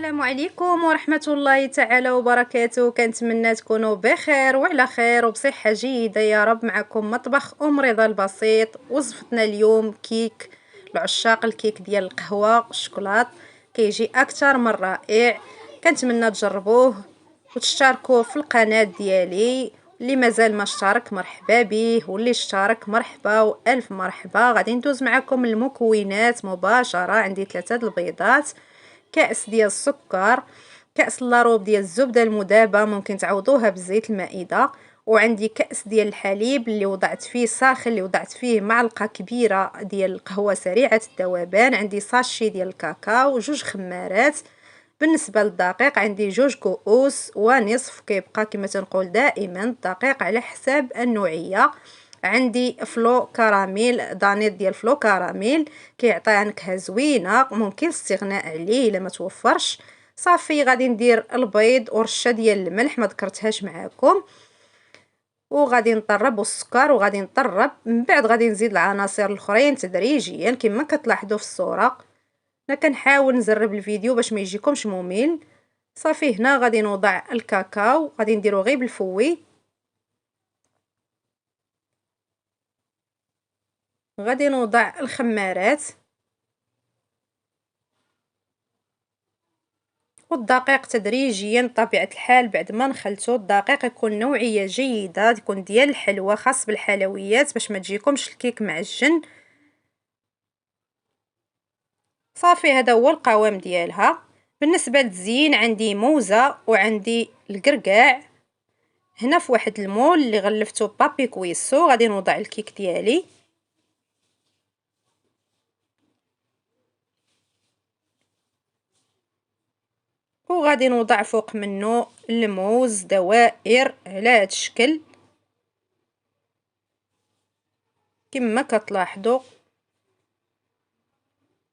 السلام عليكم ورحمة الله تعالى وبركاته. كنتمنى تكونوا بخير وعلى خير وبصحة جيدة يا رب. معكم مطبخ رضا البسيط. وصفتنا اليوم كيك لعشاق الكيك ديال القهوة الشوكولات، كيجي اكثر من رائع. كنتمنى تجربوه وتشتركوا في القناة ديالي. اللي مازال ما اشترك مرحبا به، واللي اشترك مرحبا والف مرحبا. غادي ندوز معكم المكونات مباشرة. عندي 3 البيضات، كأس ديال السكر، كأس لاروب ديال الزبدة المذابة ممكن تعوضوها بالزيت المائدة، وعندي كأس ديال الحليب اللي وضعت فيه ساخن، اللي وضعت فيه معلقة كبيرة ديال القهوة سريعة الذوبان. عندي ساشي ديال الكاكاو، 2 خمارات. بالنسبة للدقيق عندي 2 كؤوس ونصف، كيبقى كما تنقول دائما الدقيق على حساب النوعية. عندي فلو كراميل، دانيت ديال فلو كراميل كيعطي نكهه زوينه، ممكن الاستغناء عليه الا ما توفرش. صافي غادي ندير البيض ورشه ديال الملح ما ذكرتهاش معكم، وغادي نطرب السكر وغادي نطرب. من بعد غادي نزيد العناصر الاخرين تدريجيا كما كتلاحظوا في الصوره. انا كنحاول نزرب الفيديو باش ما يجيكمش ممل. صافي هنا غادي نوضع الكاكاو، غادي نديرو غير بالفوي. غادي نوضع الخمارات والدقيق تدريجيا. بطبيعة الحال بعد ما نخلطو الدقيق يكون نوعية جيدة، يكون ديال الحلوى خاص بالحلويات باش ما تجيكمش الكيك معجن. صافي هذا هو القوام ديالها. بالنسبة للتزيين عندي موزة وعندي القرقاع. هنا في واحد المول اللي غلفتو بابي كويسو غادي نوضع الكيك ديالي، وغادي نوضع فوق منه الموز دوائر على هذا الشكل كما كتلاحظوا.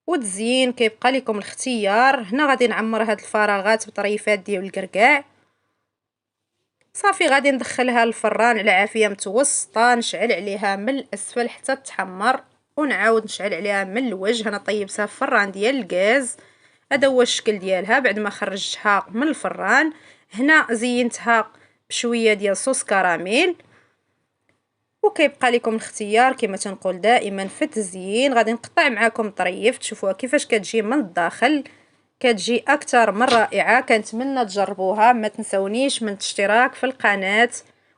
والتزيين كيبقى لكم الاختيار. هنا غادي نعمر هاد الفراغات بطريفات ديال الكركاع. صافي غادي ندخلها للفران على عافيه متوسطه، نشعل عليها من الاسفل حتى تحمر، ونعاود نشعل عليها من الوجه. انا طيبتها في فران ديال الغاز. هذا هو الشكل ديالها بعد ما خرجتها من الفران. هنا زينتها بشويه ديال صوص كراميل. وكيبقى لكم الاختيار كما تنقول دائما في التزيين. غادي نقطع معكم طريف تشوفوها كيفاش كتجي من الداخل، كتجي اكثر من رائعه. كنتمنى تجربوها. ما تنسونيش من الاشتراك في القناه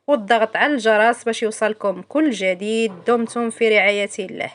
والضغط على الجرس باش يوصلكم كل جديد. دمتم في رعايه الله.